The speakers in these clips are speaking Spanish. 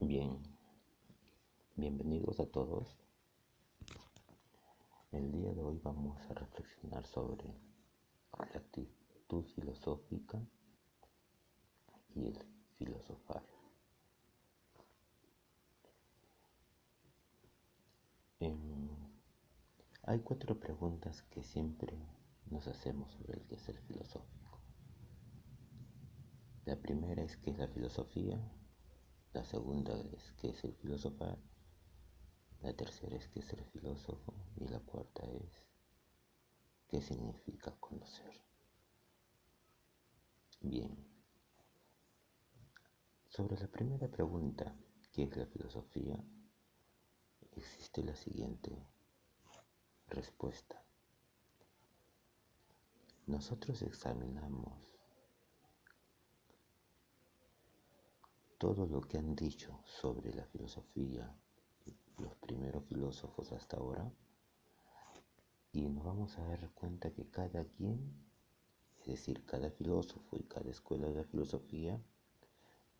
Bien, bienvenidos a todos. El día de hoy vamos a reflexionar sobre la actitud filosófica y el filosofar. Hay 4 preguntas que siempre nos hacemos sobre el quehacer filosófico. La primera es ¿qué es la filosofía? La segunda es ¿qué es el filosofar? La tercera es ¿qué es ser filósofo? Y la cuarta es ¿qué significa conocer? Bien, sobre la primera pregunta, ¿qué es la filosofía? Existe la siguiente respuesta. Nosotros examinamos todo lo que han dicho sobre la filosofía los primeros filósofos hasta ahora y nos vamos a dar cuenta que cada quien, es decir, cada filósofo y cada escuela de la filosofía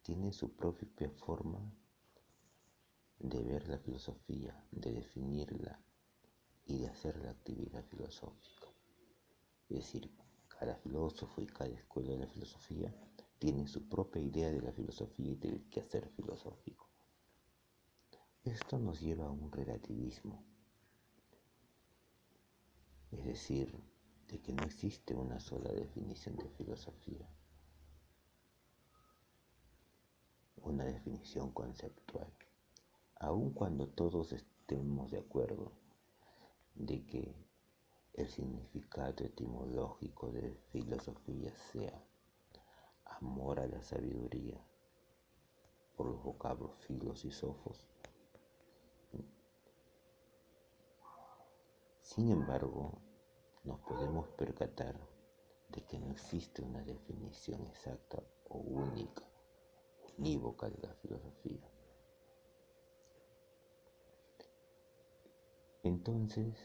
tiene su propia forma de ver la filosofía, de definirla y de hacer la actividad filosófica. Es decir, cada filósofo y cada escuela de la filosofía tiene su propia idea de la filosofía y del quehacer filosófico. Esto nos lleva a un relativismo, es decir, de que no existe una sola definición de filosofía, una definición conceptual, aun cuando todos estemos de acuerdo de que el significado etimológico de filosofía sea amor a la sabiduría, por los vocablos filos y sofos. Sin embargo, nos podemos percatar de que no existe una definición exacta o única, unívoca de la filosofía. Entonces,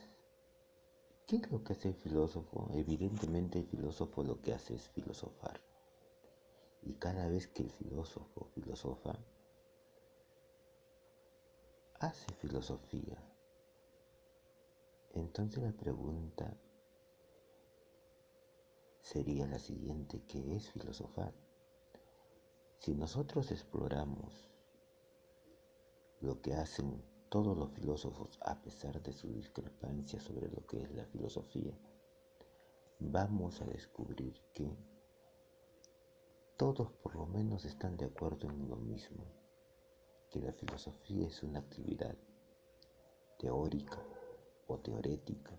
¿qué es lo que hace el filósofo? Evidentemente el filósofo lo que hace es filosofar. Y cada vez que el filósofo filosofa, hace filosofía. Entonces la pregunta sería la siguiente: ¿qué es filosofar? Si nosotros exploramos lo que hacen todos los filósofos a pesar de su discrepancia sobre lo que es la filosofía, vamos a descubrir que todos por lo menos están de acuerdo en lo mismo, que la filosofía es una actividad teórica o teorética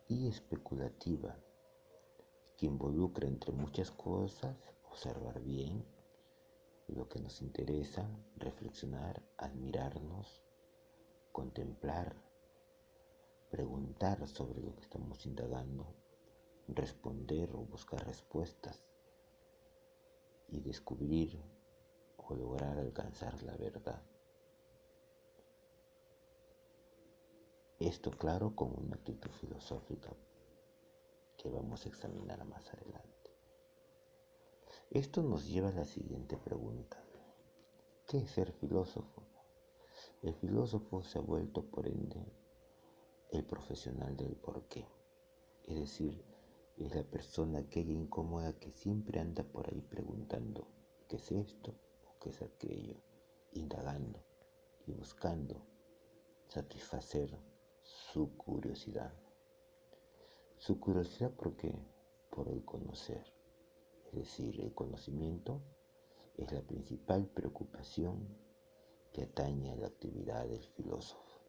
y especulativa que involucra, entre muchas cosas, observar bien lo que nos interesa, reflexionar, admirarnos, contemplar, preguntar sobre lo que estamos indagando, responder o buscar respuestas y descubrir o lograr alcanzar la verdad. Esto, claro, con una actitud filosófica que vamos a examinar más adelante. Esto nos lleva a la siguiente pregunta: ¿qué es ser filósofo? El filósofo se ha vuelto, por ende, el profesional del porqué, es decir, es la persona aquella incómoda que siempre anda por ahí preguntando ¿qué es esto o qué es aquello? Indagando y buscando satisfacer su curiosidad. Su curiosidad, ¿por qué? Por el conocer. Es decir, el conocimiento es la principal preocupación que atañe a la actividad del filósofo.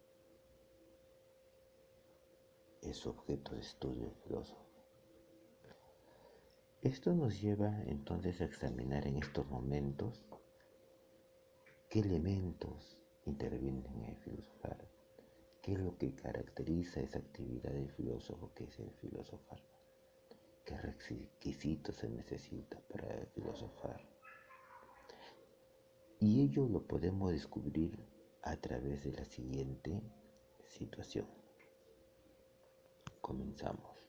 Es objeto de estudio del filósofo. Esto nos lleva entonces a examinar en estos momentos qué elementos intervienen en el filosofar, qué es lo que caracteriza esa actividad del filósofo, que es el filosofar, qué requisitos se necesita para filosofar. Y ello lo podemos descubrir a través de la siguiente situación. Comenzamos.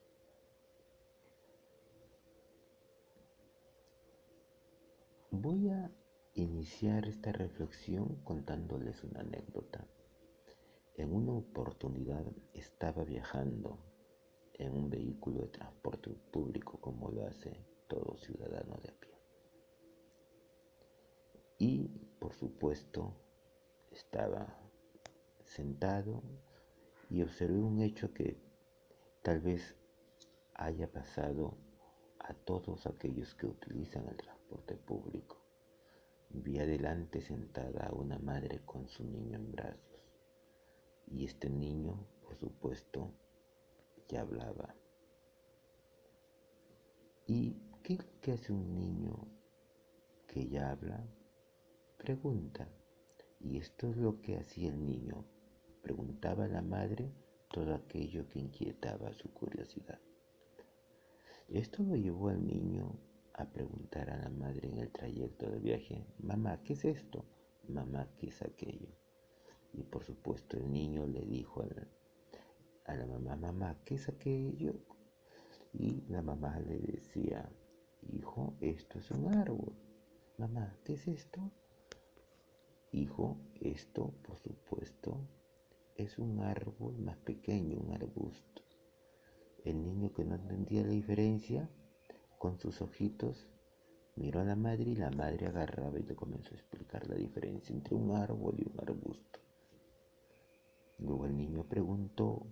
Voy a iniciar esta reflexión contándoles una anécdota. En una oportunidad estaba viajando en un vehículo de transporte público como lo hace todo ciudadano de a pie. Y por supuesto estaba sentado y observé un hecho que tal vez haya pasado a todos aquellos que utilizan el transporte público. Vi adelante sentada a una madre con su niño en brazos y este niño, por supuesto, ya hablaba. ¿Y qué es lo que hace un niño que ya habla? Pregunta. Y esto es lo que hacía el niño. Preguntaba a la madre todo aquello que inquietaba su curiosidad. Esto lo llevó al niño a preguntar a la madre en el trayecto del viaje: mamá, ¿qué es esto? Mamá, ¿qué es aquello? Y por supuesto el niño le dijo a la mamá: mamá, ¿qué es aquello? Y la mamá le decía: hijo, esto es un árbol. Mamá, ¿qué es esto? Hijo, esto por supuesto es un árbol más pequeño, un arbusto. El niño, que no entendía la diferencia, con sus ojitos miró a la madre y la madre agarraba y le comenzó a explicar la diferencia entre un árbol y un arbusto. Luego el niño preguntó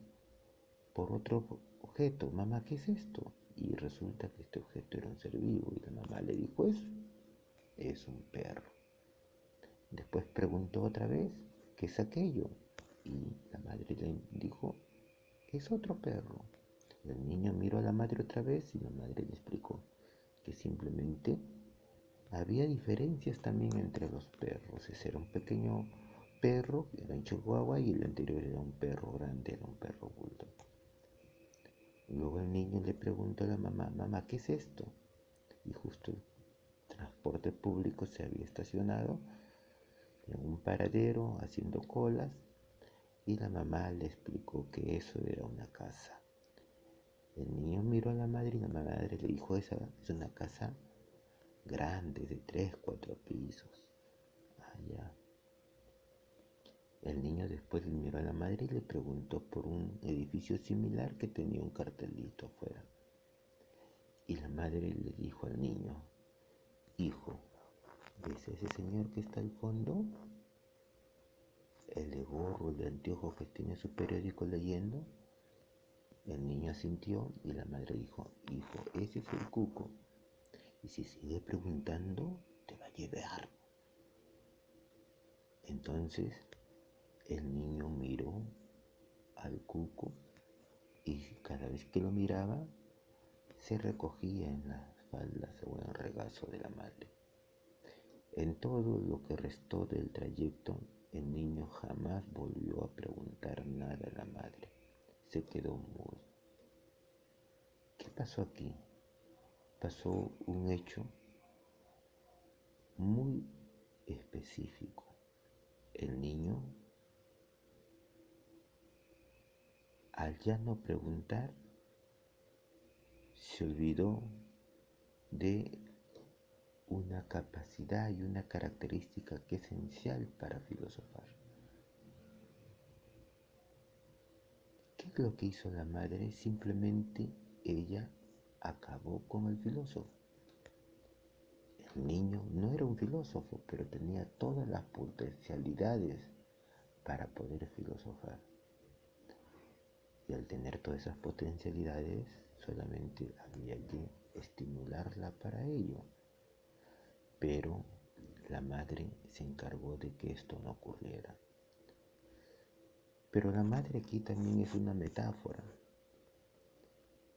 por otro objeto: mamá, ¿qué es esto? Y resulta que este objeto era un ser vivo y la mamá le dijo: eso es un perro. Después preguntó otra vez: ¿qué es aquello? Y la madre le dijo: es otro perro. El niño miró a la madre otra vez y la madre le explicó que simplemente había diferencias también entre los perros. Ese era un pequeño perro, era un chihuahua, y el anterior era un perro grande, era un perro bulldog. Luego el niño le preguntó a la mamá: mamá, ¿qué es esto? Y justo el transporte público se había estacionado en un paradero haciendo colas y la mamá le explicó que eso era una casa. El niño miró a la madre y la madre le dijo: esa es una casa grande de 3, 4 pisos. Allá. El niño después le miró a la madre y le preguntó por un edificio similar que tenía un cartelito afuera. Y la madre le dijo al niño: hijo, ¿ves a ese señor que está al fondo? El de gorro, el de anteojos, que tiene su periódico leyendo. El niño asintió y la madre dijo: hijo, ese es el cuco. Y si sigue preguntando, te va a llevar. Entonces el niño miró al cuco y cada vez que lo miraba se recogía en las faldas o en el regazo de la madre. En todo lo que restó del trayecto, el niño jamás volvió a preguntar nada a la madre. Se quedó mudo. ¿Qué pasó aquí? Pasó un hecho muy específico. El niño, al ya no preguntar, se olvidó de una capacidad y una característica que es esencial para filosofar. ¿Qué es lo que hizo la madre? Simplemente ella acabó con el filósofo. El niño no era un filósofo, pero tenía todas las potencialidades para poder filosofar. Y al tener todas esas potencialidades, solamente había que estimularla para ello. Pero la madre se encargó de que esto no ocurriera. Pero la madre aquí también es una metáfora.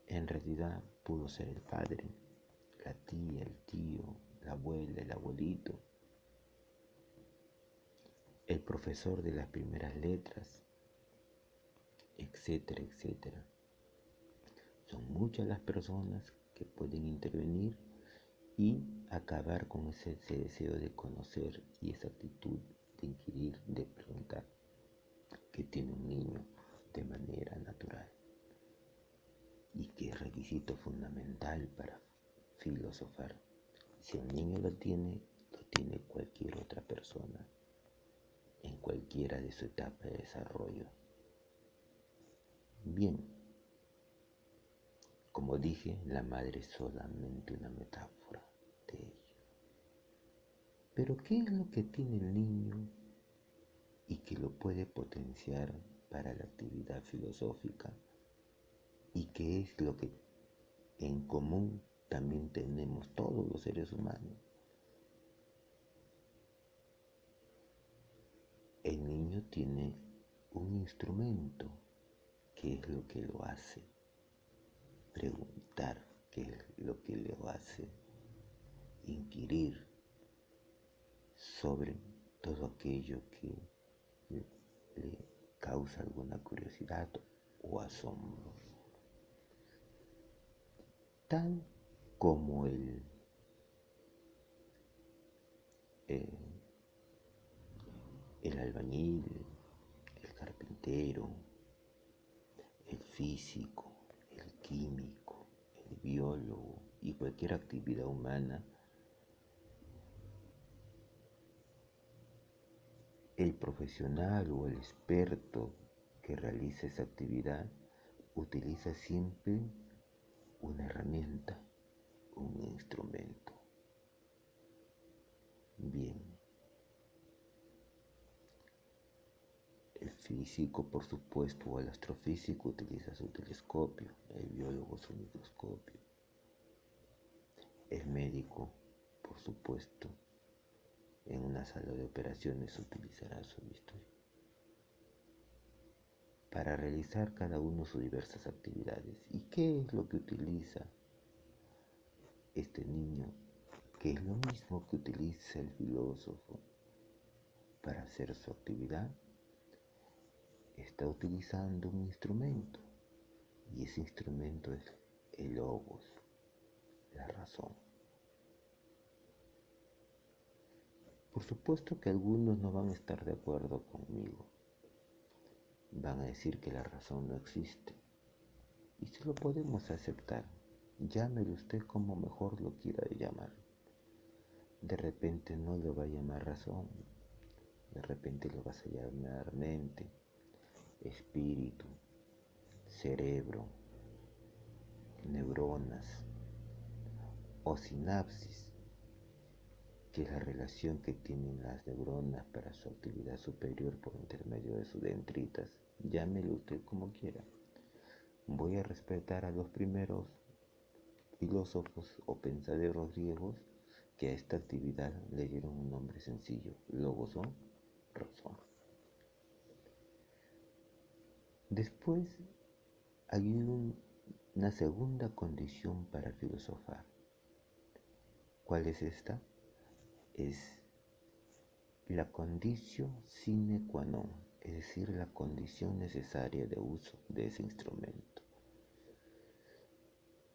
En realidad pudo ser el padre, la tía, el tío, la abuela, el abuelito, el profesor de las primeras letras, etcétera, etcétera. Son muchas las personas que pueden intervenir y acabar con ese deseo de conocer y esa actitud de inquirir, de preguntar, que tiene un niño de manera natural y que es requisito fundamental para filosofar. Si el niño lo tiene, lo tiene cualquier otra persona en cualquiera de su etapa de desarrollo. Bien, como dije, la madre es solamente una metáfora de ello. Pero ¿qué es lo que tiene el niño y que lo puede potenciar para la actividad filosófica? ¿Y qué es lo que en común también tenemos todos los seres humanos? El niño tiene un instrumento que es lo que lo hace preguntar, que es lo que lo hace inquirir sobre todo aquello que le causa alguna curiosidad o asombro. Tal como el albañil, el carpintero, el físico, el químico, el biólogo y cualquier actividad humana, el profesional o el experto que realiza esa actividad utiliza siempre una herramienta, un instrumento. Bien, el físico, por supuesto, o el astrofísico utiliza su telescopio, el biólogo su microscopio, el médico, por supuesto, en una sala de operaciones utilizará su bisturí. Para realizar cada uno sus diversas actividades. ¿Y qué es lo que utiliza este niño? Que es lo mismo que utiliza el filósofo para hacer su actividad. Está utilizando un instrumento y ese instrumento es el logos, la razón. Por supuesto que algunos no van a estar de acuerdo conmigo. Van a decir que la razón no existe y se lo podemos aceptar. Llámelo usted como mejor lo quiera llamar. De repente no lo va a llamar razón, de repente lo vas a llamar mente, espíritu, cerebro, neuronas o sinapsis, que es la relación que tienen las neuronas para su actividad superior por intermedio de sus dendritas. Llámelo usted como quiera. Voy a respetar a los primeros filósofos o pensadores griegos que a esta actividad le dieron un nombre sencillo, logos o razón. Después hay una segunda condición para filosofar. ¿Cuál es esta? Es la conditio sine qua non, es decir, la condición necesaria de uso de ese instrumento.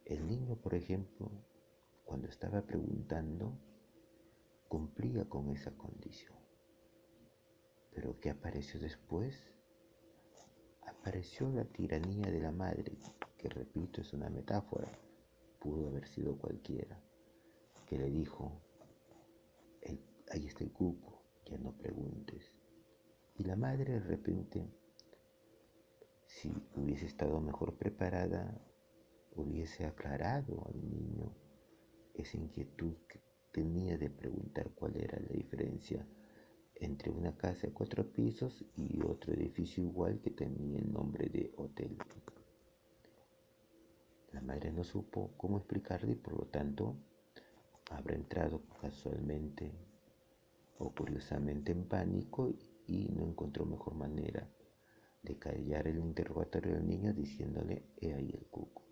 El niño, por ejemplo, cuando estaba preguntando, cumplía con esa condición. Pero ¿qué apareció después? Apareció la tiranía de la madre, que repito es una metáfora, pudo haber sido cualquiera, que le dijo, ahí está el cuco, ya no preguntes. Y la madre de repente, si hubiese estado mejor preparada, hubiese aclarado al niño esa inquietud que tenía de preguntar cuál era la diferencia entre una casa de 4 pisos y otro edificio igual que tenía el nombre de hotel. La madre no supo cómo explicarle y por lo tanto habrá entrado casualmente o curiosamente en pánico y no encontró mejor manera de callar el interrogatorio del niño diciéndole, he ahí el cuco.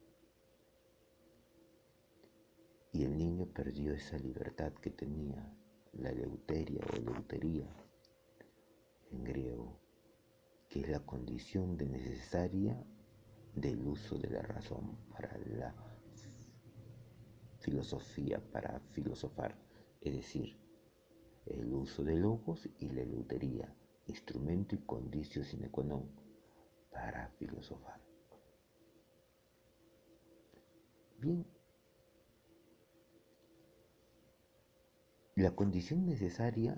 Y el niño perdió esa libertad que tenía, la eleuteria o eleutería en griego, que es la condición necesaria del uso de la razón para la filosofía, para filosofar, es decir, el uso de logos y la eleutería, instrumento y conditio sine qua non para filosofar. Bien, La condición necesaria